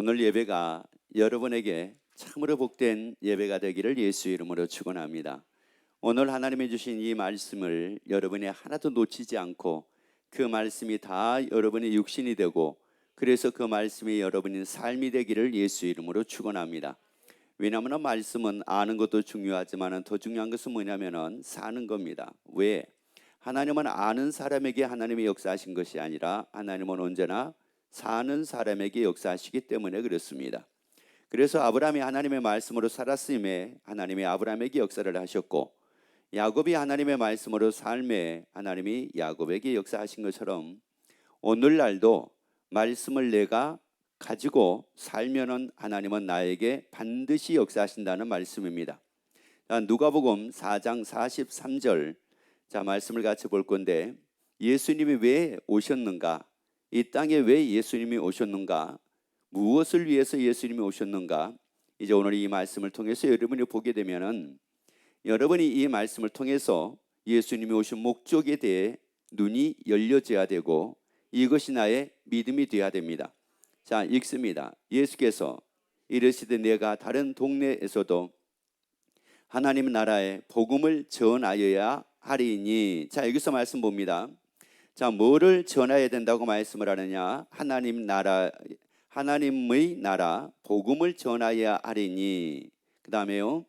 오늘 예배가 여러분에게 참으로 복된 예배가 되기를 예수 이름으로 축원합니다. 오늘 하나님이 주신 이 말씀을 여러분이 하나도 놓치지 않고 그 말씀이 다 여러분의 육신이 되고 그래서 그 말씀이 여러분의 삶이 되기를 예수 이름으로 축원합니다. 왜냐하면 말씀은 아는 것도 중요하지만 더 중요한 것은 뭐냐면 사는 겁니다. 왜? 하나님은 아는 사람에게 하나님이 역사하신 것이 아니라 하나님은 언제나 사는 사람에게 역사하시기 때문에 그렇습니다. 그래서 아브라함이 하나님의 말씀으로 살았음에 하나님이 아브라함에게 역사를 하셨고, 야곱이 하나님의 말씀으로 삶에 하나님이 야곱에게 역사하신 것처럼 오늘날도 말씀을 내가 가지고 살면은 하나님은 나에게 반드시 역사하신다는 말씀입니다. 누가복음 4장 43절 말씀을 같이 볼 건데, 예수님이 왜 오셨는가? 이 땅에 왜 예수님이 오셨는가? 무엇을 위해서 예수님이 오셨는가? 이제 오늘 이 말씀을 통해서 여러분이 보게 되면은 여러분이 이 말씀을 통해서 예수님이 오신 목적에 대해 눈이 열려져야 되고 이것이 나의 믿음이 되어야 됩니다. 자, 읽습니다. 예수께서 이르시되 내가 다른 동네에서도 하나님 나라의 복음을 전하여야 하리니. 자, 여기서 말씀 봅니다. 자, 뭐를 전해야 된다고 말씀을 하느냐? 하나님의 나라 복음을 전하여야 하리니. 그 다음에요,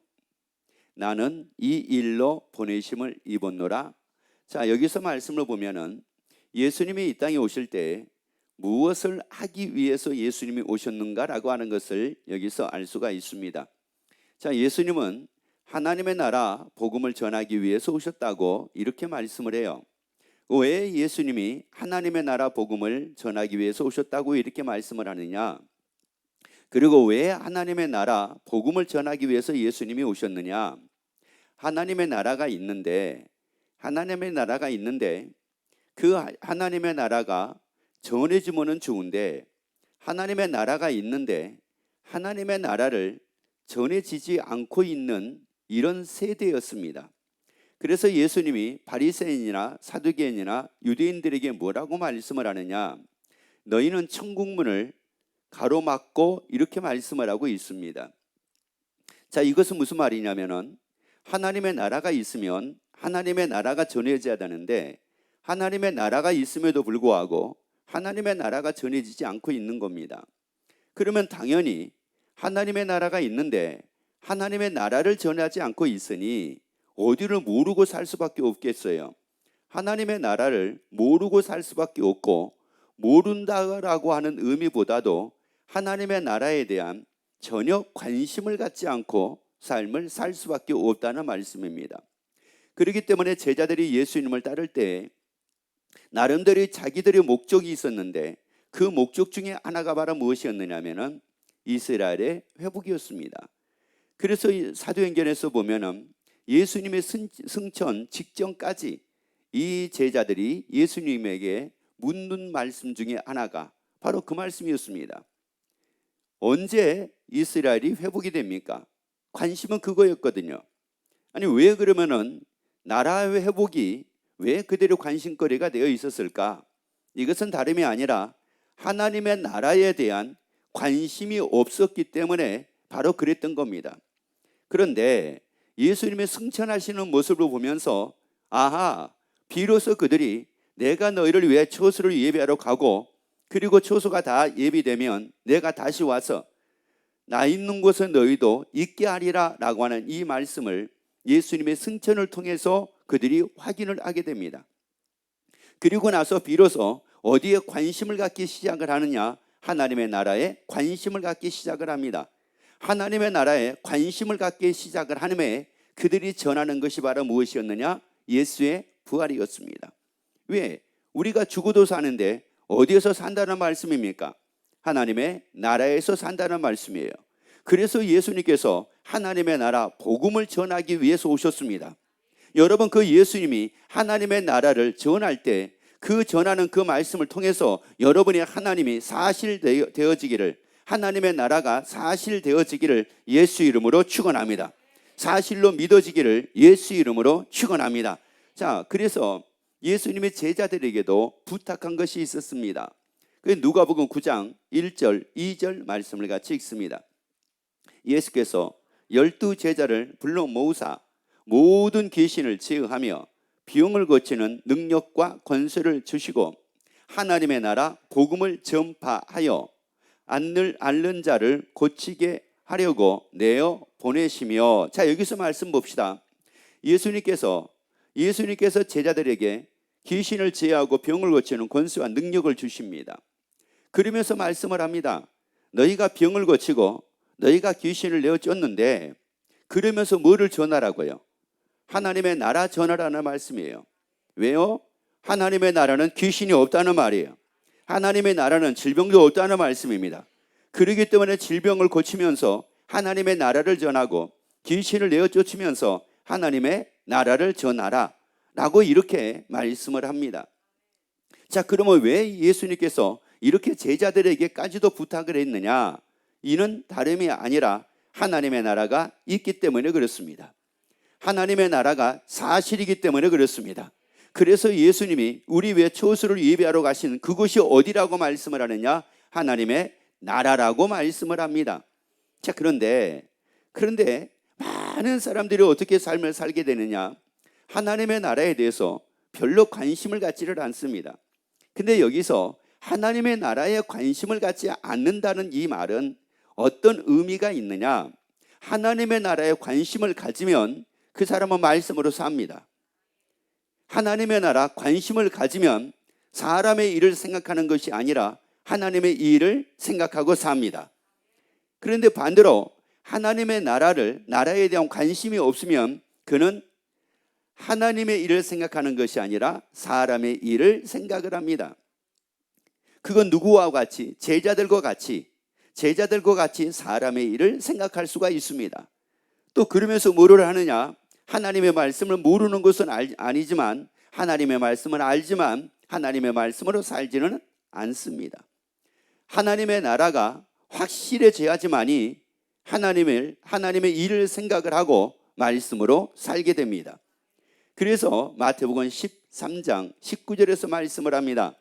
나는 이 일로 보내심을 입었노라. 자, 여기서 말씀을 보면은 예수님이 이 땅에 오실 때 무엇을 하기 위해서 예수님이 오셨는가라고 하는 것을 여기서 알 수가 있습니다. 자, 예수님은 하나님의 나라 복음을 전하기 위해서 오셨다고 이렇게 말씀을 해요. 왜 예수님이 하나님의 나라 복음을 전하기 위해서 오셨다고 이렇게 말씀을 하느냐? 그리고 왜 하나님의 나라 복음을 전하기 위해서 예수님이 오셨느냐? 하나님의 나라가 있는데 그 하나님의 나라가 전해지면은 좋은데, 하나님의 나라가 있는데 하나님의 나라를 전해지지 않고 있는 이런 세대였습니다. 그래서 예수님이 바리새인이나 사두개인이나 유대인들에게 뭐라고 말씀을 하느냐? 너희는 천국문을 가로막고 이렇게 말씀을 하고 있습니다. 자, 이것은 무슨 말이냐면은 하나님의 나라가 있으면 하나님의 나라가 전해져야 되는데 하나님의 나라가 있음에도 불구하고 하나님의 나라가 전해지지 않고 있는 겁니다. 그러면 당연히 하나님의 나라가 있는데 하나님의 나라를 전하지 않고 있으니 어디를 모르고 살 수밖에 없겠어요. 하나님의 나라를 모르고 살 수밖에 없고, 모른다라고 하는 의미보다도 하나님의 나라에 대한 전혀 관심을 갖지 않고 삶을 살 수밖에 없다는 말씀입니다. 그렇기 때문에 제자들이 예수님을 따를 때 나름대로 자기들의 목적이 있었는데 그 목적 중에 하나가 바로 무엇이었느냐면은 이스라엘의 회복이었습니다. 그래서 사도행전에서 보면은 예수님의 승천 직전까지 이 제자들이 예수님에게 묻는 말씀 중에 하나가 바로 그 말씀이었습니다. 언제 이스라엘이 회복이 됩니까? 관심은 그거였거든요. 아니, 왜 그러면은 나라의 회복이 왜 그대로 관심거리가 되어 있었을까? 이것은 다름이 아니라 하나님의 나라에 대한 관심이 없었기 때문에 바로 그랬던 겁니다. 그런데 예수님의 승천하시는 모습을 보면서 비로소 그들이 내가 너희를 위해 초소를 예비하러 가고 그리고 초소가 다 예비되면 내가 다시 와서 나 있는 곳에 너희도 있게 하리라 라고 하는 이 말씀을 예수님의 승천을 통해서 그들이 확인을 하게 됩니다. 그리고 나서 비로소 어디에 관심을 갖기 시작을 하느냐? 하나님의 나라에 관심을 갖기 시작을 합니다. 하나님의 나라에 관심을 갖기 시작을 하는데 그들이 전하는 것이 바로 무엇이었느냐? 예수의 부활이었습니다. 왜? 우리가 죽어도 사는데 어디에서 산다는 말씀입니까? 하나님의 나라에서 산다는 말씀이에요. 그래서 예수님께서 하나님의 나라 복음을 전하기 위해서 오셨습니다. 여러분, 그 예수님이 하나님의 나라를 전할 때 그 전하는 그 말씀을 통해서 여러분의 하나님이 사실되어지기를, 하나님의 나라가 사실되어지기를 예수 이름으로 축원합니다. 사실로 믿어지기를 예수 이름으로 축원합니다. 자, 그래서 예수님의 제자들에게도 부탁한 것이 있었습니다. 그 누가복음 9장 1절 2절 말씀을 같이 읽습니다. 예수께서 12 제자를 불러 모으사 모든 귀신을 제어하며 병을 고치는 능력과 권세를 주시고 하나님의 나라 복음을 전파하여 앓는 자를 고치게 하려고 내어 보내시며. 자, 여기서 말씀 봅시다. 예수님께서 제자들에게 귀신을 제어하고 병을 고치는 권세와 능력을 주십니다. 그러면서 말씀을 합니다. 너희가 병을 고치고 너희가 귀신을 내어 쫓는데, 그러면서 뭐를 전하라고요? 하나님의 나라 전하라는 말씀이에요. 왜요? 하나님의 나라는 귀신이 없다는 말이에요. 하나님의 나라는 질병도 없다는 말씀입니다. 그렇기 때문에 질병을 고치면서 하나님의 나라를 전하고 귀신을 내어 쫓으면서 하나님의 나라를 전하라 라고 이렇게 말씀을 합니다. 자, 그러면 왜 예수님께서 이렇게 제자들에게까지도 부탁을 했느냐? 이는 다름이 아니라 하나님의 나라가 있기 때문에 그렇습니다. 하나님의 나라가 사실이기 때문에 그렇습니다. 그래서 예수님이 우리 위해 초소를 예배하러 가신 그곳이 어디라고 말씀을 하느냐? 하나님의 나라라고 말씀을 합니다. 자, 그런데 많은 사람들이 어떻게 삶을 살게 되느냐? 하나님의 나라에 대해서 별로 관심을 갖지를 않습니다. 근데 여기서 하나님의 나라에 관심을 갖지 않는다는 이 말은 어떤 의미가 있느냐? 하나님의 나라에 관심을 가지면 그 사람은 말씀으로 삽니다. 하나님의 나라 관심을 가지면 사람의 일을 생각하는 것이 아니라 하나님의 일을 생각하고 삽니다. 그런데 반대로 하나님의 나라에 대한 관심이 없으면 그는 하나님의 일을 생각하는 것이 아니라 사람의 일을 생각을 합니다. 그건 누구와 같이? 제자들과 같이 사람의 일을 생각할 수가 있습니다. 또 그러면서 뭐를 하느냐? 하나님의 말씀을 모르는 것은 아니지만, 하나님의 말씀은 알지만 하나님의 말씀으로 살지는 않습니다. 하나님의 나라가 확실해져야지만이 하나님의 일을 생각을 하고 말씀으로 살게 됩니다. 그래서 마태복음 13장 19절에서 말씀을 합니다.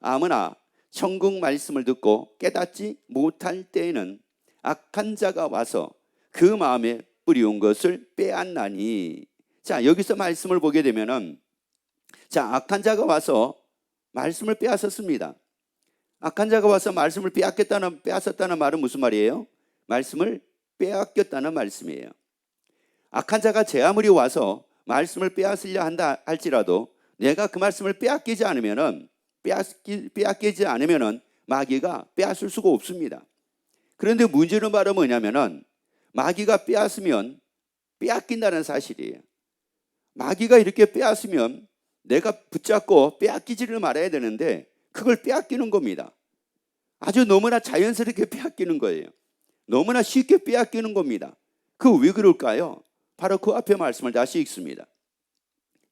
아무나 천국 말씀을 듣고 깨닫지 못할 때에는 악한 자가 와서 그 마음에 뿌리온 것을 빼앗나니. 자, 여기서 말씀을 보게 되면은, 자, 악한 자가 와서 말씀을 빼앗았습니다. 악한 자가 와서 말씀을 빼앗았다는 말은 무슨 말이에요? 말씀을 빼앗겼다는 말씀이에요. 악한 자가 제 아무리 와서 말씀을 빼앗으려 한다 할지라도 내가 그 말씀을 빼앗기지 않으면은 마귀가 빼앗을 수가 없습니다. 그런데 문제는 바로 뭐냐면은 마귀가 빼앗으면 빼앗긴다는 사실이에요. 마귀가 이렇게 빼앗으면 내가 붙잡고 빼앗기지를 말아야 되는데 그걸 빼앗기는 겁니다. 아주 너무나 자연스럽게 빼앗기는 거예요. 너무나 쉽게 빼앗기는 겁니다. 그 왜 그럴까요? 바로 그 앞에 말씀을 다시 읽습니다.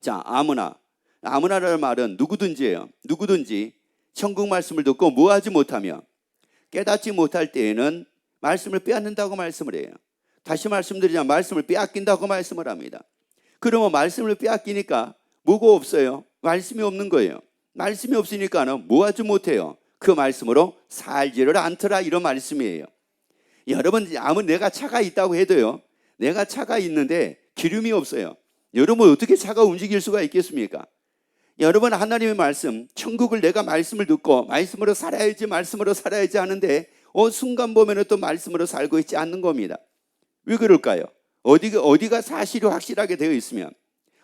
자, 아무나라는 말은 누구든지예요. 누구든지 천국 말씀을 듣고 뭐하지 못하며 깨닫지 못할 때에는 말씀을 빼앗는다고 말씀을 해요. 다시 말씀드리자면 말씀을 빼앗긴다고 말씀을 합니다. 그러면 말씀을 빼앗기니까 뭐가 없어요? 말씀이 없는 거예요. 말씀이 없으니까는 뭐하지 못해요? 그 말씀으로 살지를 않더라, 이런 말씀이에요. 여러분, 아무리 내가 차가 있다고 해도요, 내가 차가 있는데 기름이 없어요. 여러분 어떻게 차가 움직일 수가 있겠습니까? 여러분, 하나님의 말씀, 천국을 내가 말씀을 듣고 말씀으로 살아야지 하는데 순간 보면 또 말씀으로 살고 있지 않는 겁니다. 왜 그럴까요? 어디가 사실이 확실하게 되어 있으면,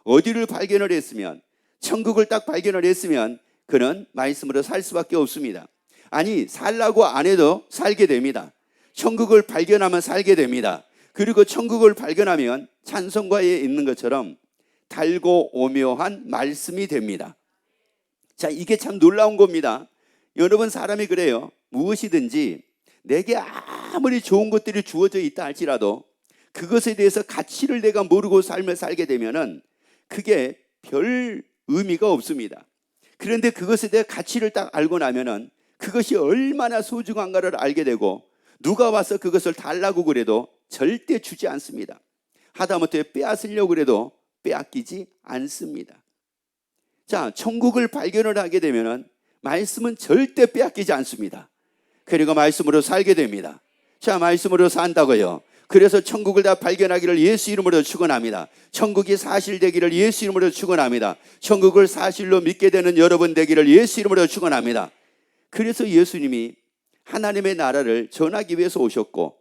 어디를 발견을 했으면, 천국을 딱 발견을 했으면 그는 말씀으로 살 수밖에 없습니다. 아니, 살라고 안 해도 살게 됩니다. 천국을 발견하면 살게 됩니다. 그리고 천국을 발견하면 찬송가에 있는 것처럼 달고 오묘한 말씀이 됩니다. 자, 이게 참 놀라운 겁니다. 여러분, 사람이 그래요. 무엇이든지 내게 아무리 좋은 것들이 주어져 있다 할지라도 그것에 대해서 가치를 내가 모르고 삶을 살게 되면은 그게 별 의미가 없습니다. 그런데 그것에 대해 가치를 딱 알고 나면은 그것이 얼마나 소중한가를 알게 되고, 누가 와서 그것을 달라고 그래도 절대 주지 않습니다. 하다못해 빼앗으려고 그래도 빼앗기지 않습니다. 자, 천국을 발견을 하게 되면은 말씀은 절대 빼앗기지 않습니다. 그리고 말씀으로 살게 됩니다. 자, 말씀으로 산다고요. 그래서 천국을 다 발견하기를 예수 이름으로 축원합니다. 천국이 사실되기를 예수 이름으로 축원합니다. 천국을 사실로 믿게 되는 여러분 되기를 예수 이름으로 축원합니다. 그래서 예수님이 하나님의 나라를 전하기 위해서 오셨고,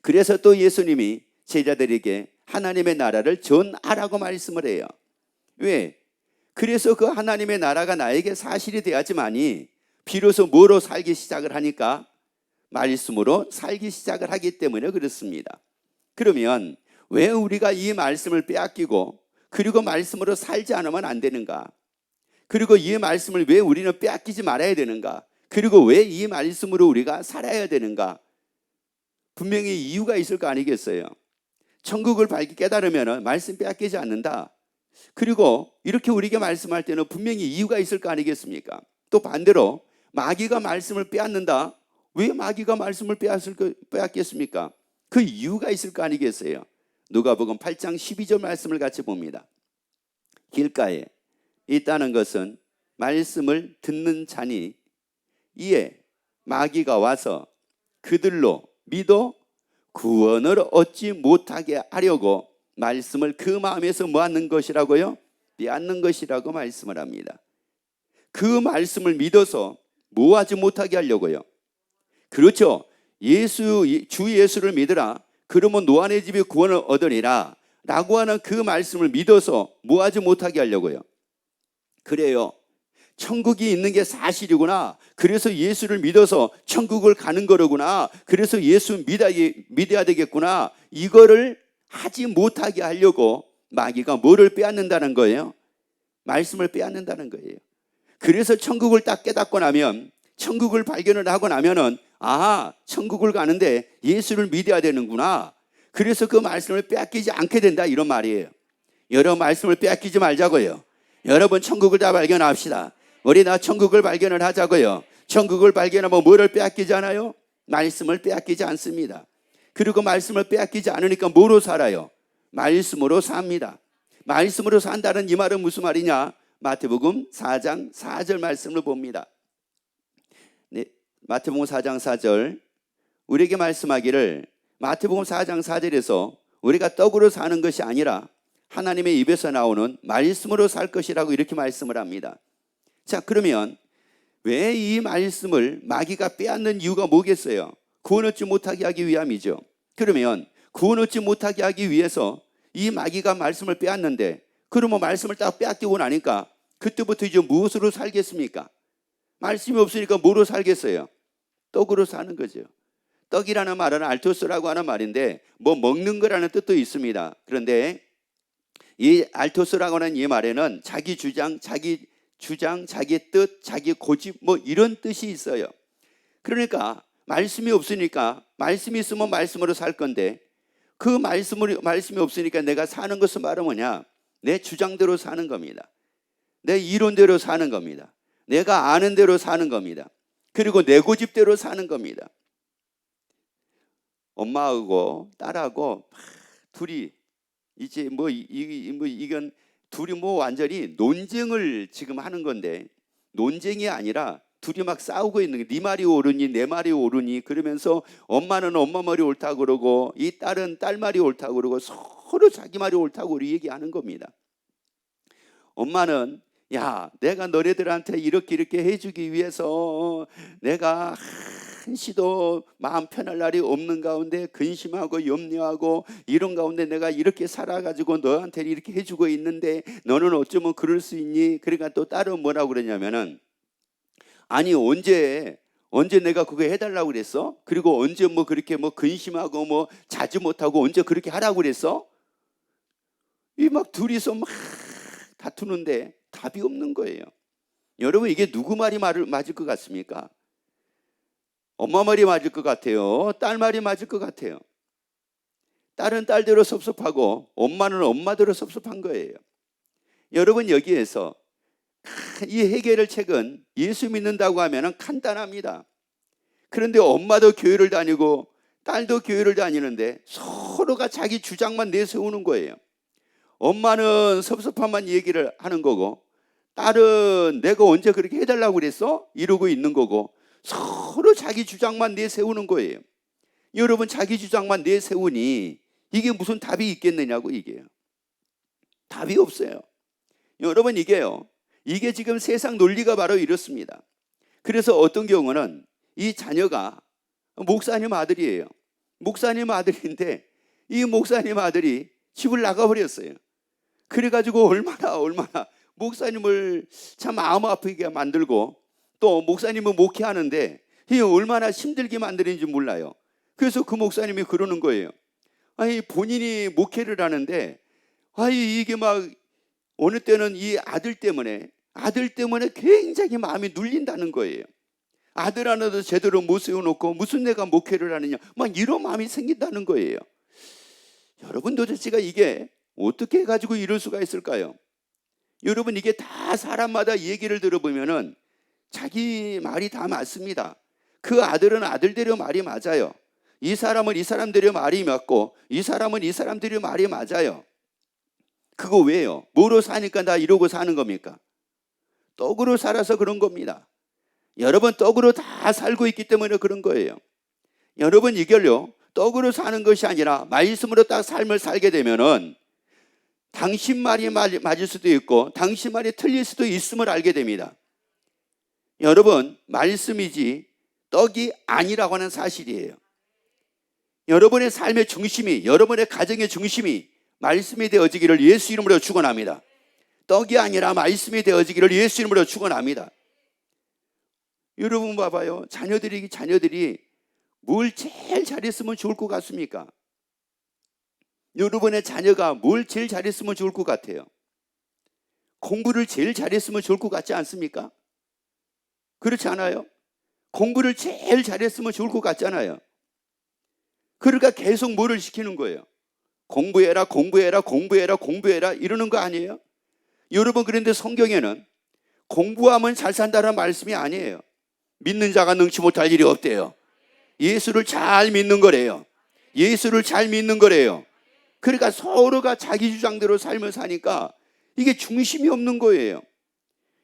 그래서 또 예수님이 제자들에게 하나님의 나라를 전하라고 말씀을 해요. 왜? 그래서 그 하나님의 나라가 나에게 사실이 돼야지만이 비로소 뭐로 살기 시작을 하니까? 말씀으로 살기 시작을 하기 때문에 그렇습니다. 그러면 왜 우리가 이 말씀을 빼앗기고 그리고 말씀으로 살지 않으면 안 되는가? 그리고 이 말씀을 왜 우리는 빼앗기지 말아야 되는가? 그리고 왜 이 말씀으로 우리가 살아야 되는가? 분명히 이유가 있을 거 아니겠어요? 천국을 밝게 깨달으면 말씀 빼앗기지 않는다. 그리고 이렇게 우리에게 말씀할 때는 분명히 이유가 있을 거 아니겠습니까? 또 반대로 마귀가 말씀을 빼앗는다. 왜 마귀가 말씀을 빼앗겠습니까? 그 이유가 있을 거 아니겠어요? 누가복음 8장 12절 말씀을 같이 봅니다. 길가에 있다는 것은 말씀을 듣는 자니 이에 마귀가 와서 그들로 믿어 구원을 얻지 못하게 하려고 말씀을 그 마음에서 뭐 하는 것이라고요? 빼앗는 것이라고 말씀을 합니다. 그 말씀을 믿어서 뭐 하지 못하게 하려고요? 그렇죠. 주 예수를 믿으라. 그러면 노아의 집에 구원을 얻으리라 라고 하는 그 말씀을 믿어서 뭐 하지 못하게 하려고요? 그래요. 천국이 있는 게 사실이구나. 그래서 예수를 믿어서 천국을 가는 거로구나. 그래서 예수 믿어야 되겠구나. 이거를 하지 못하게 하려고 마귀가 뭐를 빼앗는다는 거예요? 말씀을 빼앗는다는 거예요. 그래서 천국을 딱 깨닫고 나면, 천국을 발견을 하고 나면은 천국을 가는데 예수를 믿어야 되는구나. 그래서 그 말씀을 빼앗기지 않게 된다, 이런 말이에요. 여러분, 말씀을 빼앗기지 말자고요. 여러분, 천국을 다 발견합시다. 우리 다 천국을 발견을 하자고요. 천국을 발견하면 뭐를 빼앗기지 않아요? 말씀을 빼앗기지 않습니다. 그리고 말씀을 빼앗기지 않으니까 뭐로 살아요? 말씀으로 삽니다. 말씀으로 산다는 이 말은 무슨 말이냐? 마태복음 4장 4절 말씀을 봅니다. 네, 마태복음 4장 4절 우리에게 말씀하기를, 마태복음 4장 4절에서 우리가 떡으로 사는 것이 아니라 하나님의 입에서 나오는 말씀으로 살 것이라고 이렇게 말씀을 합니다. 자, 그러면 왜 이 말씀을 마귀가 빼앗는 이유가 뭐겠어요? 구원 얻지 못하게 하기 위함이죠. 그러면 구원 얻지 못하게 하기 위해서 이 마귀가 말씀을 빼앗는데, 그러면 말씀을 딱 빼앗기고 나니까 그때부터 이제 무엇으로 살겠습니까? 말씀이 없으니까 뭐로 살겠어요? 떡으로 사는 거죠. 떡이라는 말은 알토스라고 하는 말인데 뭐 먹는 거라는 뜻도 있습니다. 그런데 이 알토스라고 하는 이 말에는 자기 주장, 자기 뜻, 자기 고집 뭐 이런 뜻이 있어요. 그러니까 말씀이 없으니까, 말씀이 있으면 말씀으로 살 건데 그 말씀이 없으니까 내가 사는 것은 바로 뭐냐? 내 주장대로 사는 겁니다. 내 이론대로 사는 겁니다. 내가 아는 대로 사는 겁니다. 그리고 내 고집대로 사는 겁니다. 엄마하고 딸하고 둘이 이제 이건 둘이 완전히 논쟁을 지금 하는 건데, 논쟁이 아니라 둘이 막 싸우고 있는 게, 네 말이 옳으니 내 말이 옳으니, 그러면서 엄마는 엄마 말이 옳다고 그러고 이 딸은 딸 말이 옳다고 그러고 서로 자기 말이 옳다고 우리 얘기하는 겁니다. 엄마는 야, 내가 너네들한테 이렇게 해주기 위해서 내가 한시도 마음 편할 날이 없는 가운데 근심하고 염려하고 이런 가운데 내가 이렇게 살아가지고 너한테 이렇게 해주고 있는데 너는 어쩌면 그럴 수 있니? 그러니까 또 딸은 뭐라고 그러냐면은, 아니 언제 내가 그거 해달라고 그랬어? 그리고 언제 그렇게 근심하고 자지 못하고 언제 그렇게 하라고 그랬어? 이 막 둘이서 막 다투는데 답이 없는 거예요. 여러분, 이게 누구 말이 맞을 것 같습니까? 엄마 말이 맞을 것 같아요? 딸 말이 맞을 것 같아요? 딸은 딸대로 섭섭하고 엄마는 엄마대로 섭섭한 거예요. 여러분, 여기에서 이 해결의 책은 예수 믿는다고 하면 간단합니다. 그런데 엄마도 교회를 다니고 딸도 교회를 다니는데 서로가 자기 주장만 내세우는 거예요. 엄마는 섭섭함만 얘기를 하는 거고 딸은 내가 언제 그렇게 해달라고 그랬어? 이러고 있는 거고, 서로 자기 주장만 내세우는 거예요. 여러분, 자기 주장만 내세우니 이게 무슨 답이 있겠느냐고. 이게요, 답이 없어요. 여러분, 이게 지금 세상 논리가 바로 이렇습니다. 그래서 어떤 경우는 이 자녀가 목사님 아들이에요. 목사님 아들인데 이 목사님 아들이 집을 나가버렸어요. 그래가지고 얼마나 목사님을 참 마음 아프게 만들고, 또 목사님은 목회하는데 이게 얼마나 힘들게 만드는지 몰라요. 그래서 그 목사님이 그러는 거예요. 아니, 본인이 목회를 하는데 이게 막 어느 때는 이 아들 때문에 굉장히 마음이 눌린다는 거예요. 아들 하나도 제대로 못 세워놓고 무슨 내가 목회를 하느냐, 막 이런 마음이 생긴다는 거예요. 여러분, 도대체가 이게 어떻게 해가지고 이럴 수가 있을까요? 여러분, 이게 다 사람마다 얘기를 들어보면은 자기 말이 다 맞습니다. 그 아들은 아들대로 말이 맞아요. 이 사람은 이 사람대로 말이 맞고, 이 사람은 이 사람대로 말이 맞아요. 그거 왜요? 뭐로 사니까 다 이러고 사는 겁니까? 떡으로 살아서 그런 겁니다. 여러분, 떡으로 다 살고 있기 때문에 그런 거예요. 여러분, 이걸요, 떡으로 사는 것이 아니라 말씀으로 딱 삶을 살게 되면은 당신 말이 맞을 수도 있고 당신 말이 틀릴 수도 있음을 알게 됩니다. 여러분, 말씀이지 떡이 아니라고 하는 사실이에요. 여러분의 삶의 중심이, 여러분의 가정의 중심이 말씀이 되어지기를 예수 이름으로 축원합니다. 떡이 아니라 말씀이 되어지기를 예수 이름으로 축원합니다. 여러분 봐봐요. 자녀들이 뭘 제일 잘했으면 좋을 것 같습니까? 여러분의 자녀가 뭘 제일 잘했으면 좋을 것 같아요? 공부를 제일 잘했으면 좋을 것 같지 않습니까? 그렇지 않아요? 공부를 제일 잘했으면 좋을 것 같잖아요. 그러니까 계속 뭐를 시키는 거예요? 공부해라 이러는 거 아니에요? 여러분, 그런데 성경에는 공부하면 잘 산다는 말씀이 아니에요. 믿는 자가 능치 못할 일이 없대요. 예수를 잘 믿는 거래요. 예수를 잘 믿는 거래요. 그러니까 서로가 자기 주장대로 삶을 사니까 이게 중심이 없는 거예요.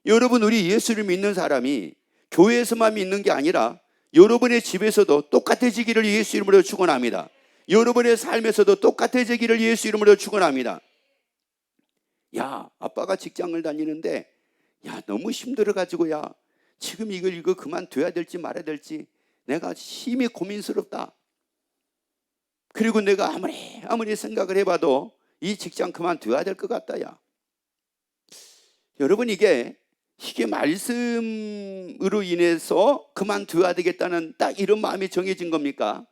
여러분, 우리 예수를 믿는 사람이 교회에서만 믿는 게 아니라 여러분의 집에서도 똑같아지기를 예수 이름으로 축원합니다. 여러분의 삶에서도 똑같아지기를 예수 이름으로 축원합니다. 야, 아빠가 직장을 다니는데 너무 힘들어가지고 지금 이거 그만둬야 될지 말아야 될지 내가 심히 고민스럽다. 그리고 내가 아무리 생각을 해봐도 이 직장 그만둬야 될 것 같다. 여러분, 이게 말씀으로 인해서 그만둬야 되겠다는 딱 이런 마음이 정해진 겁니까?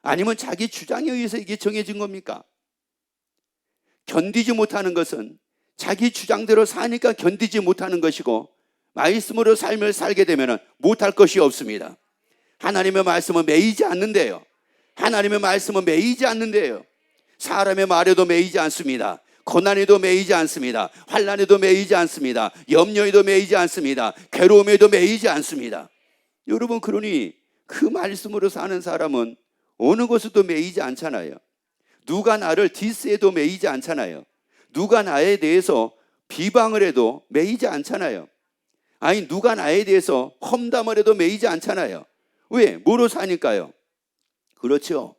아니면 자기 주장에 의해서 이게 정해진 겁니까? 견디지 못하는 것은 자기 주장대로 사니까 견디지 못하는 것이고, 말씀으로 삶을 살게 되면 못할 것이 없습니다. 하나님의 말씀은 매이지 않는데요. 하나님의 말씀은 매이지 않는데요. 사람의 말에도 매이지 않습니다. 고난에도 매이지 않습니다. 환난에도 매이지 않습니다. 염려에도 매이지 않습니다. 괴로움에도 매이지 않습니다. 여러분, 그러니 그 말씀으로 사는 사람은 어느 것에도 매이지 않잖아요. 누가 나를 디스해도 매이지 않잖아요. 누가 나에 대해서 비방을 해도 매이지 않잖아요. 아니, 누가 나에 대해서 험담을 해도 매이지 않잖아요. 왜? 뭐로 사니까요? 그렇죠.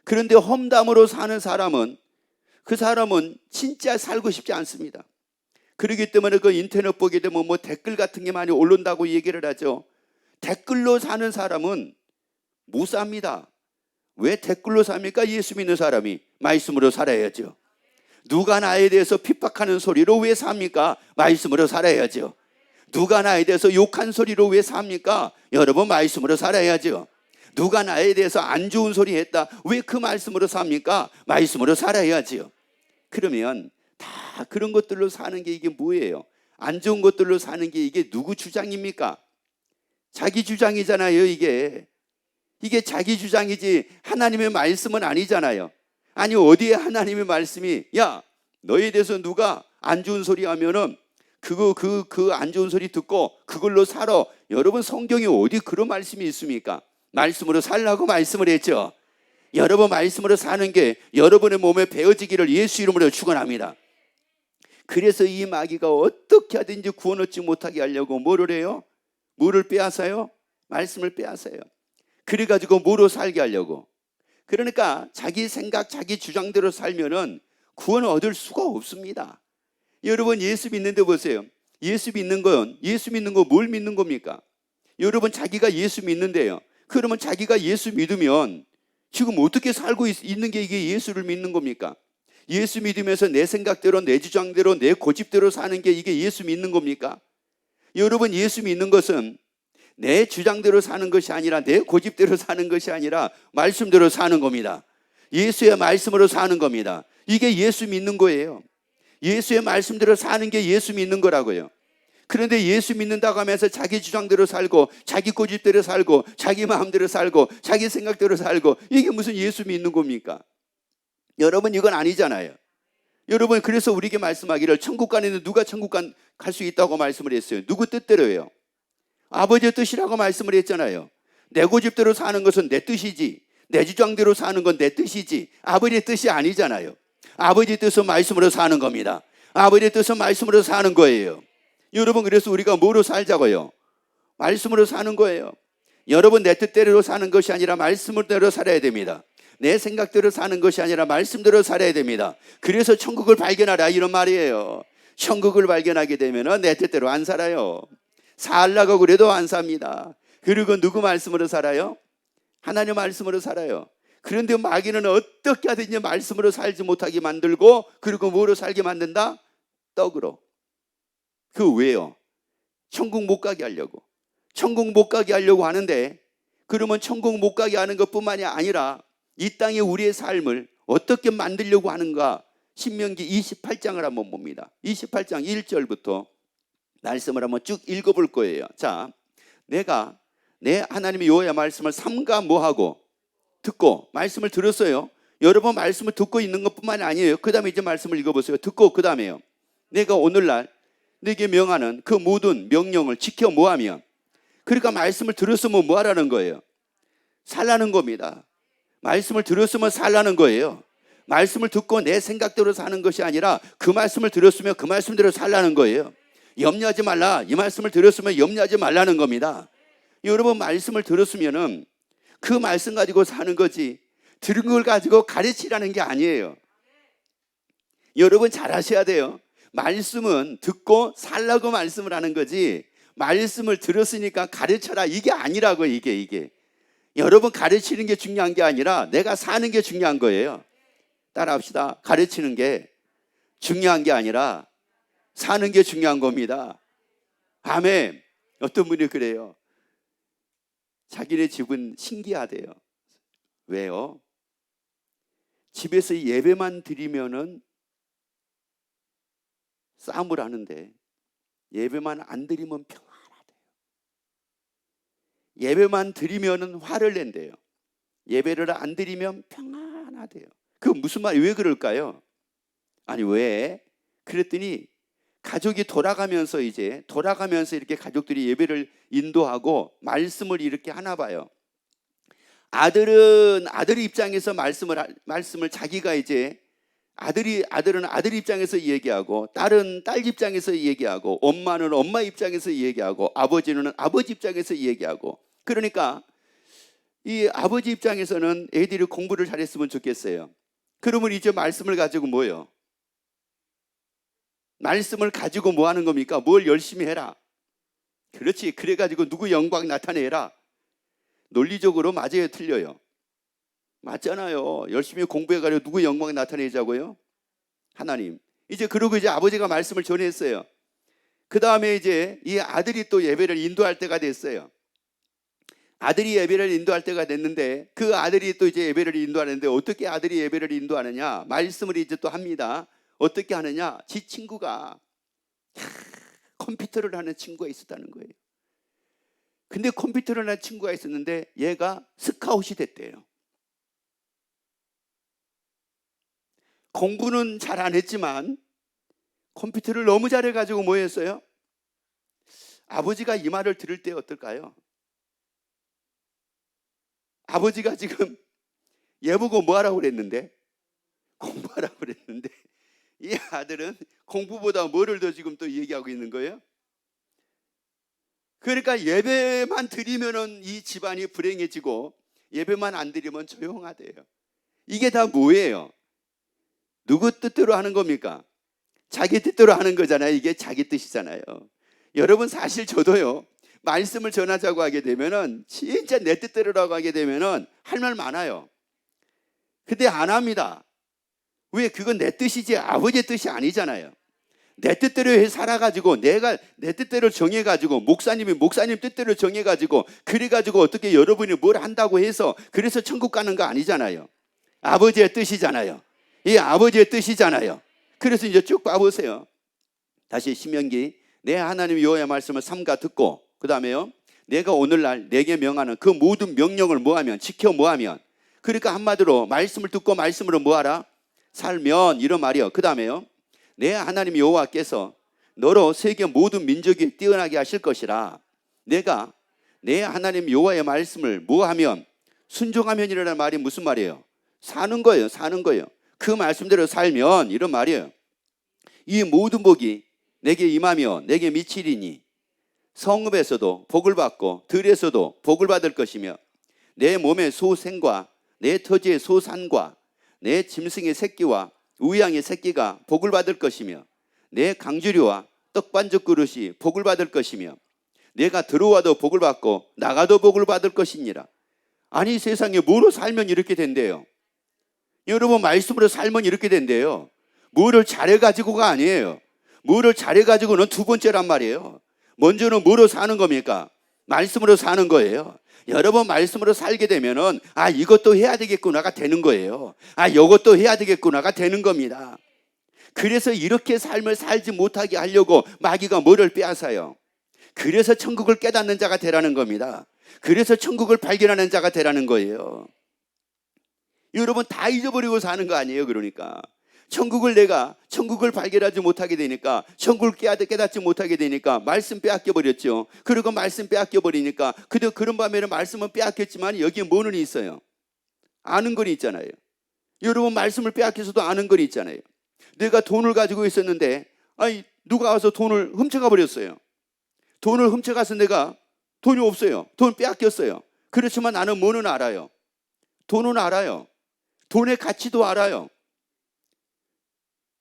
그런데 험담으로 사는 사람은, 그 사람은 진짜 살고 싶지 않습니다. 그렇기 때문에 그 인터넷 보게 되면 댓글 같은 게 많이 올라온다고 얘기를 하죠. 댓글로 사는 사람은 못 삽니다. 왜 댓글로 삽니까? 예수 믿는 사람이 말씀으로 살아야죠. 누가 나에 대해서 핍박하는 소리로 왜 삽니까? 말씀으로 살아야죠. 누가 나에 대해서 욕한 소리로 왜 삽니까? 여러분, 말씀으로 살아야죠. 누가 나에 대해서 안 좋은 소리 했다, 왜 그 말씀으로 삽니까? 말씀으로 살아야죠. 그러면 다 그런 것들로 사는 게 이게 뭐예요? 안 좋은 것들로 사는 게 이게 누구 주장입니까? 자기 주장이잖아요. 이게 자기 주장이지 하나님의 말씀은 아니잖아요. 아니, 어디에 하나님의 말씀이 너에 대해서 누가 안 좋은 소리 하면은 그 안 좋은 소리 듣고 그걸로 살아. 여러분, 성경에 어디 그런 말씀이 있습니까? 말씀으로 살라고 말씀을 했죠. 여러분, 말씀으로 사는 게 여러분의 몸에 배어지기를 예수 이름으로 축원합니다. 그래서 이 마귀가 어떻게 하든지 구원 얻지 못하게 하려고 뭐를 해요? 뭐를 빼앗아요? 말씀을 빼앗아요. 그래가지고 뭐로 살게 하려고. 그러니까 자기 생각, 자기 주장대로 살면은 구원을 얻을 수가 없습니다. 여러분 예수 믿는데 보세요. 예수 믿는 거 뭘 믿는 겁니까? 여러분 자기가 예수 믿는데요. 그러면 자기가 예수 믿으면 지금 어떻게 살고 있는 게 이게 예수를 믿는 겁니까? 예수 믿으면서 내 생각대로, 내 주장대로, 내 고집대로 사는 게 이게 예수 믿는 겁니까? 여러분 예수 믿는 것은 내 주장대로 사는 것이 아니라, 내 고집대로 사는 것이 아니라 말씀대로 사는 겁니다. 예수의 말씀으로 사는 겁니다. 이게 예수 믿는 거예요. 예수의 말씀대로 사는 게 예수 믿는 거라고요. 그런데 예수 믿는다고 하면서 자기 주장대로 살고, 자기 고집대로 살고, 자기 마음대로 살고, 자기 생각대로 살고, 이게 무슨 예수 믿는 겁니까? 여러분 이건 아니잖아요. 여러분 그래서 우리에게 말씀하기를 천국 가는데 누가 천국 갈 수 있다고 말씀을 했어요? 누구 뜻대로예요? 아버지의 뜻이라고 말씀을 했잖아요. 내 고집대로 사는 것은 내 뜻이지, 내 주장대로 사는 건 내 뜻이지, 아버지의 뜻이 아니잖아요. 아버지의 뜻은 말씀으로 사는 겁니다. 아버지의 뜻은 말씀으로 사는 거예요. 여러분 그래서 우리가 뭐로 살자고요? 말씀으로 사는 거예요. 여러분 내 뜻대로 사는 것이 아니라 말씀대로 살아야 됩니다. 내 생각대로 사는 것이 아니라 말씀대로 살아야 됩니다. 그래서 천국을 발견하라 이런 말이에요. 천국을 발견하게 되면 내 뜻대로 안 살아요. 살라고 그래도 안 삽니다. 그리고 누구 말씀으로 살아요? 하나님 말씀으로 살아요. 그런데 마귀는 어떻게 하든지 말씀으로 살지 못하게 만들고, 그리고 뭐로 살게 만든다? 떡으로. 그 왜요? 천국 못 가게 하려고. 천국 못 가게 하려고 하는데, 그러면 천국 못 가게 하는 것뿐만이 아니라 이 땅에 우리의 삶을 어떻게 만들려고 하는가? 신명기 28장을 한번 봅니다. 28장 1절부터 말씀을 한번 쭉 읽어볼 거예요. 자, 내가 내 하나님의 여호와의 말씀을 삼가 뭐하고 듣고, 말씀을 들었어요. 여러분 말씀을 듣고 있는 것뿐만이 아니에요. 그 다음에 이제 말씀을 읽어보세요. 듣고 그 다음에요. 내가 오늘날 내게 명하는 그 모든 명령을 지켜 뭐하면, 그러니까 말씀을 들었으면 뭐하라는 거예요? 살라는 겁니다. 말씀을 들었으면 살라는 거예요. 말씀을 듣고 내 생각대로 사는 것이 아니라 그 말씀을 들었으면 그 말씀대로 살라는 거예요. 염려하지 말라, 이 말씀을 들었으면 염려하지 말라는 겁니다. 여러분 말씀을 들었으면은 그 말씀 가지고 사는 거지, 들은 걸 가지고 가르치라는 게 아니에요. 여러분 잘 아셔야 돼요. 말씀은 듣고 살라고 말씀을 하는 거지, 말씀을 들었으니까 가르쳐라 이게 아니라고. 이게 여러분 가르치는 게 중요한 게 아니라 내가 사는 게 중요한 거예요. 따라합시다. 가르치는 게 중요한 게 아니라 사는 게 중요한 겁니다. 아멘. 어떤 분이 그래요. 자기네 집은 신기하대요. 왜요? 집에서 예배만 드리면은 싸움을 하는데 예배만 안 드리면 평안하대요. 예배만 드리면은 화를 낸대요. 예배를 안 드리면 평안하대요. 그 무슨 말이, 왜 그럴까요? 아니 왜? 그랬더니 가족이 돌아가면서 이렇게 가족들이 예배를 인도하고 말씀을 이렇게 하나 봐요. 아들은 아들 입장에서 말씀을 자기가 이제 아들은 아들 입장에서 얘기하고, 딸은 딸 입장에서 얘기하고, 엄마는 엄마 입장에서 얘기하고, 아버지는 아버지 입장에서 얘기하고. 그러니까 이 아버지 입장에서는 애들이 공부를 잘했으면 좋겠어요. 그러면 이제 말씀을 가지고 뭐예요? 말씀을 가지고 뭐 하는 겁니까? 뭘 열심히 해라. 그렇지. 그래가지고 누구 영광 나타내라. 논리적으로 맞아요, 틀려요? 맞잖아요. 열심히 공부해가지고 누구 영광 나타내자고요? 하나님. 이제 그러고 이제 아버지가 말씀을 전했어요. 그 다음에 이제 이 아들이 또 예배를 인도할 때가 됐어요. 아들이 예배를 인도할 때가 됐는데, 그 아들이 또 이제 예배를 인도하는데 어떻게 아들이 예배를 인도하느냐? 말씀을 이제 또 합니다. 어떻게 하느냐? 지 친구가 컴퓨터를 하는 친구가 있었다는 거예요. 근데 컴퓨터를 하는 친구가 있었는데 얘가 스카웃이 됐대요. 공부는 잘 안 했지만 컴퓨터를 너무 잘해가지고 뭐 했어요? 아버지가 이 말을 들을 때 어떨까요? 아버지가 지금 얘 보고 뭐 하라고 그랬는데? 공부하라고 그랬는데 이 아들은 공부보다 뭐를 더 지금 또 얘기하고 있는 거예요? 그러니까 예배만 드리면은 이 집안이 불행해지고 예배만 안 드리면 조용하대요. 이게 다 뭐예요? 누구 뜻대로 하는 겁니까? 자기 뜻대로 하는 거잖아요. 이게 자기 뜻이잖아요. 여러분, 사실 저도요, 말씀을 전하자고 하게 되면은 진짜 내 뜻대로라고 하게 되면은 할 말 많아요. 근데 안 합니다. 왜? 그건 내 뜻이지 아버지의 뜻이 아니잖아요. 내 뜻대로 살아가지고 내가 내 뜻대로 정해가지고 목사님이 목사님 뜻대로 정해가지고 그래가지고 어떻게 여러분이 뭘 한다고 해서 그래서 천국 가는 거 아니잖아요. 아버지의 뜻이잖아요. 이 아버지의 뜻이잖아요. 그래서 이제 쭉 봐보세요. 다시 신명기 내 하나님 여호와의 말씀을 삼가 듣고 그 다음에요, 내가 오늘날 내게 명하는 그 모든 명령을 뭐하면 지켜 뭐하면, 그러니까 한마디로 말씀을 듣고 말씀으로 뭐하라 살면, 이런 말이요. 그 다음에요, 내 하나님 여호와께서 너로 세계 모든 민족이 뛰어나게 하실 것이라. 내가 내 하나님 여호와의 말씀을 뭐하면 순종하면이라는 말이 무슨 말이에요? 사는 거예요. 사는 거예요. 그 말씀대로 살면, 이런 말이에요. 이 모든 복이 내게 임하며 내게 미치리니 성읍에서도 복을 받고 들에서도 복을 받을 것이며 내 몸의 소생과 내 터지의 소산과 내 짐승의 새끼와 우양의 새끼가 복을 받을 것이며 내 강주리와 떡반죽 그릇이 복을 받을 것이며 내가 들어와도 복을 받고 나가도 복을 받을 것이니라. 아니, 세상에 뭐로 살면 이렇게 된대요? 여러분, 말씀으로 살면 이렇게 된대요. 뭐를 잘해가지고가 아니에요. 뭐를 잘해가지고는 두 번째란 말이에요. 먼저는 뭐로 사는 겁니까? 말씀으로 사는 거예요. 여러분, 말씀으로 살게 되면은 이것도 해야 되겠구나가 되는 거예요. 이것도 해야 되겠구나가 되는 겁니다. 그래서 이렇게 삶을 살지 못하게 하려고 마귀가 뭐를 빼앗아요? 그래서 천국을 깨닫는 자가 되라는 겁니다. 그래서 천국을 발견하는 자가 되라는 거예요. 여러분, 다 잊어버리고 사는 거 아니에요? 그러니까 천국을 발견하지 못하게 되니까, 천국을 깨닫지 못하게 되니까 말씀 빼앗겨 버렸죠. 그리고 말씀 빼앗겨 버리니까 그런 밤에는 말씀은 빼앗겼지만 여기에 뭐는 있어요? 아는 건 있잖아요. 여러분, 말씀을 빼앗겨서도 아는 건 있잖아요. 내가 돈을 가지고 있었는데 누가 와서 돈을 훔쳐가 버렸어요. 돈을 훔쳐가서 내가 돈이 없어요. 돈 빼앗겼어요. 그렇지만 나는 뭐는 알아요? 돈은 알아요. 돈의 가치도 알아요.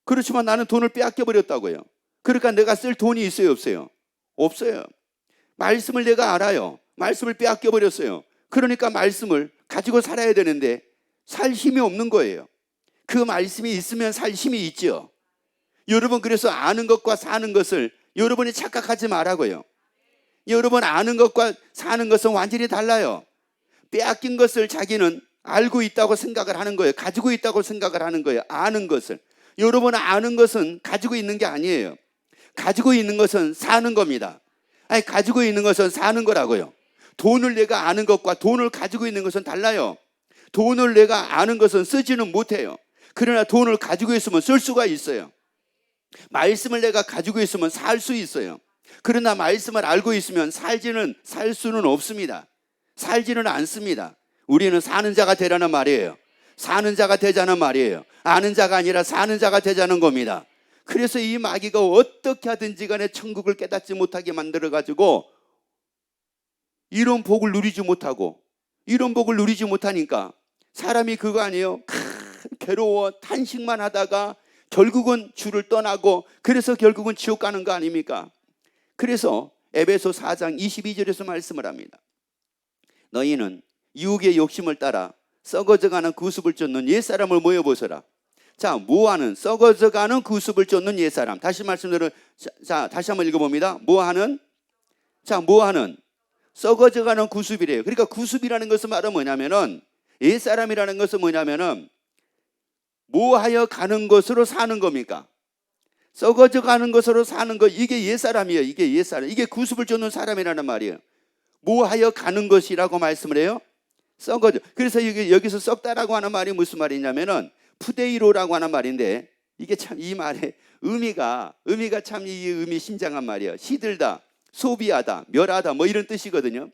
그렇지만 나는 돈을 빼앗겨 버렸다고요. 그러니까 내가 쓸 돈이 있어요, 없어요? 없어요. 말씀을 내가 알아요. 말씀을 빼앗겨 버렸어요. 그러니까 말씀을 가지고 살아야 되는데 살 힘이 없는 거예요. 그 말씀이 있으면 살 힘이 있죠. 여러분, 그래서 아는 것과 사는 것을 여러분이 착각하지 말라고요. 여러분, 아는 것과 사는 것은 완전히 달라요. 빼앗긴 것을 자기는 알고 있다고 생각을 하는 거예요. 가지고 있다고 생각을 하는 거예요. 아는 것을. 여러분, 아는 것은 가지고 있는 게 아니에요. 가지고 있는 것은 사는 겁니다. 가지고 있는 것은 사는 거라고요. 돈을 내가 아는 것과 돈을 가지고 있는 것은 달라요. 돈을 내가 아는 것은 쓰지는 못해요. 그러나 돈을 가지고 있으면 쓸 수가 있어요. 말씀을 내가 가지고 있으면 살 수 있어요. 그러나 말씀을 알고 있으면 살 수는 없습니다. 살지는 않습니다. 우리는 사는 자가 되라는 말이에요. 사는 자가 되자는 말이에요. 아는 자가 아니라 사는 자가 되자는 겁니다. 그래서 이 마귀가 어떻게 하든지 간에 천국을 깨닫지 못하게 만들어가지고 이런 복을 누리지 못하고, 이런 복을 누리지 못하니까 사람이 그거 아니에요? 괴로워 탄식만 하다가 결국은 주를 떠나고, 그래서 결국은 지옥 가는 거 아닙니까? 그래서 에베소 4장 22절에서 말씀을 합니다. 너희는 유혹의 욕심을 따라 썩어져가는 구습을 쫓는 옛사람을 모여보서라. 자, 뭐하는? 썩어져가는 구습을 쫓는 옛사람. 다시 말씀드려. 자, 다시 한번 읽어봅니다. 뭐하는? 썩어져가는 구습이래요. 그러니까 구습이라는 것은 말은 뭐냐면은, 옛사람이라는 것은 뭐냐면은 뭐하여 가는 것으로 사는 겁니까? 썩어져가는 것으로 사는 것, 이게 옛사람이에요. 이게 옛사람. 이게 구습을 쫓는 사람이라는 말이에요. 뭐하여 가는 것이라고 말씀을 해요? 썩어져. 그래서 여기서 썩다라고 하는 말이 무슨 말이냐면은 푸데이로라고 하는 말인데, 이게 참 이 말의 의미가 참 이 의미 심장한 말이에요. 시들다, 소비하다, 멸하다, 뭐 이런 뜻이거든요.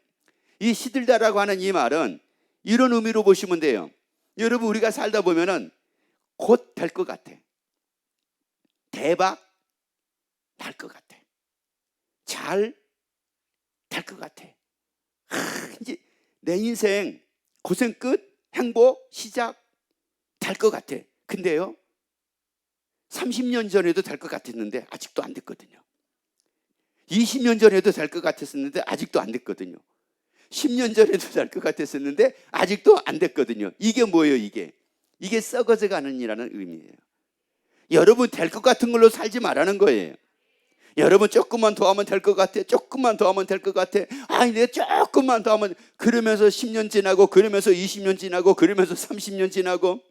이 시들다라고 하는 이 말은 이런 의미로 보시면 돼요. 여러분, 우리가 살다 보면은 곧 될 것 같아. 대박 날 것 같아. 잘 될 것 같아. 이제 내 인생 고생 끝, 행복 시작 될 것 같아. 근데요, 30년 전에도 될 것 같았는데 아직도 안 됐거든요. 20년 전에도 될 것 같았었는데 아직도 안 됐거든요. 10년 전에도 될 것 같았었는데 아직도 안 됐거든요. 이게 뭐예요? 이게 썩어져 가는 이라는 의미예요. 여러분, 될 것 같은 걸로 살지 말라는 거예요. 여러분, 조금만 더 하면 될 것 같아. 조금만 더 하면 될 것 같아. 아니, 내가 조금만 더 하면, 그러면서 10년 지나고, 그러면서 20년 지나고, 그러면서 30년 지나고.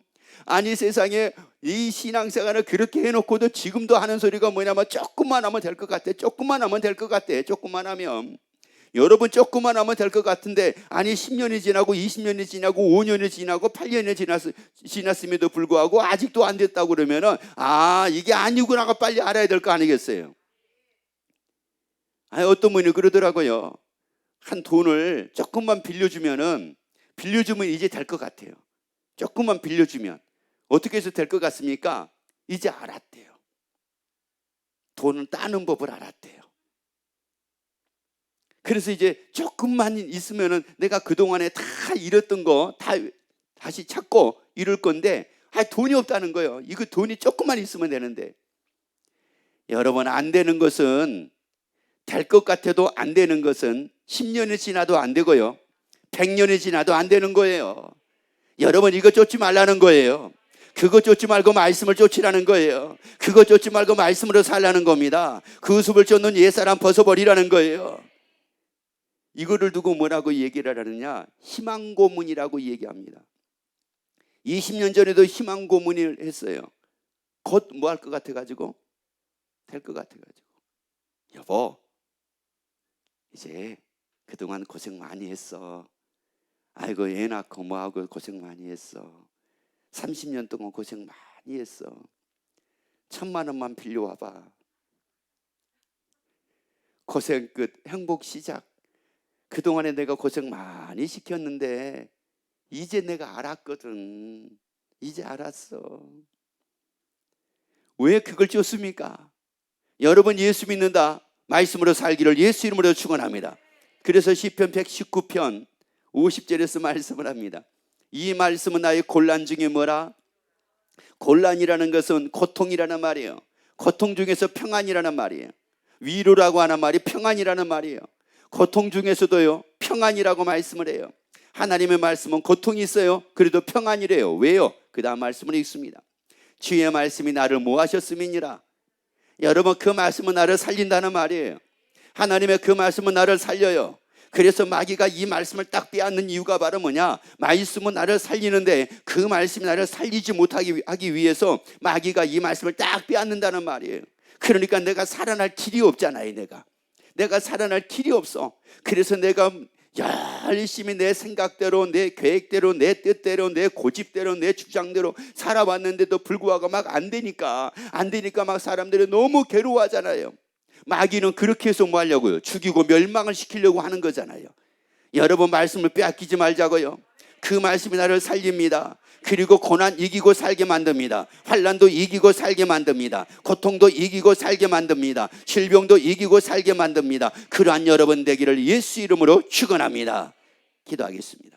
아니, 세상에 이 신앙생활을 그렇게 해놓고도 지금도 하는 소리가 뭐냐면 조금만 하면 될 것 같아. 조금만 하면 될 것 같아. 조금만 하면. 여러분, 조금만 하면 될 것 같은데, 아니 10년이 지나고 20년이 지나고 5년이 지나고 8년이 지났음에도 불구하고 아직도 안 됐다고 그러면은, 아, 이게 아니구나가 빨리 알아야 될 거 아니겠어요? 아니, 어떤 분이 그러더라고요. 한 돈을 조금만 빌려주면 이제 될 것 같아요. 조금만 빌려주면 어떻게 해서 될 것 같습니까? 이제 알았대요. 돈을 따는 법을 알았대요. 그래서 이제 조금만 있으면은 내가 그동안에 다 잃었던 거 다 다시 찾고 이룰 건데, 돈이 없다는 거예요. 이거 돈이 조금만 있으면 되는데. 여러분, 안 되는 것은, 될 것 같아도 안 되는 것은 10년이 지나도 안 되고요, 100년이 지나도 안 되는 거예요. 여러분, 이거 쫓지 말라는 거예요. 그거 쫓지 말고 말씀을 쫓으라는 거예요. 그거 쫓지 말고 말씀으로 살라는 겁니다. 그 숲을 쫓는 옛사람 벗어버리라는 거예요. 이거를 두고 뭐라고 얘기를 하느냐, 희망 고문이라고 얘기합니다. 20년 전에도 희망 고문을 했어요. 곧 뭐 할 것 같아가지고, 될 것 같아가지고, 여보, 이제 그동안 고생 많이 했어. 아이고, 애 낳고 뭐하고 고생 많이 했어. 30년 동안 고생 많이 했어. 1,000만 원만 빌려와봐. 고생 끝, 행복 시작. 그동안에 내가 고생 많이 시켰는데 이제 내가 알았거든. 이제 알았어. 왜 그걸 쫓습니까? 여러분, 예수 믿는다, 말씀으로 살기를 예수 이름으로 축원합니다. 그래서 시편 119편 50절에서 말씀을 합니다. 이 말씀은 나의 곤란 중에 뭐라? 곤란이라는 것은 고통이라는 말이에요. 고통 중에서 평안이라는 말이에요. 위로라고 하는 말이 평안이라는 말이에요. 고통 중에서도요, 평안이라고 말씀을 해요. 하나님의 말씀은 고통이 있어요. 그래도 평안이래요. 왜요? 그 다음 말씀을 읽습니다. 주의 말씀이 나를 뭐 하셨음이니라. 여러분, 그 말씀은 나를 살린다는 말이에요. 하나님의 그 말씀은 나를 살려요. 그래서 마귀가 이 말씀을 딱 빼앗는 이유가 바로 뭐냐? 말씀은 나를 살리는데 그 말씀이 나를 살리지 못하게 하기 위해서 마귀가 이 말씀을 딱 빼앗는다는 말이에요. 그러니까 내가 살아날 길이 없잖아요. 내가 살아날 길이 없어. 그래서 내가 열심히 내 생각대로, 내 계획대로, 내 뜻대로, 내 고집대로, 내 주장대로 살아왔는데도 불구하고 막 안 되니까 막 사람들이 너무 괴로워하잖아요. 마귀는 그렇게 해서 뭐 하려고요? 죽이고 멸망을 시키려고 하는 거잖아요. 여러분, 말씀을 빼앗기지 말자고요. 그 말씀이 나를 살립니다. 그리고 고난 이기고 살게 만듭니다. 환난도 이기고 살게 만듭니다. 고통도 이기고 살게 만듭니다. 질병도 이기고 살게 만듭니다. 그러한 여러분 되기를 예수 이름으로 축원합니다. 기도하겠습니다.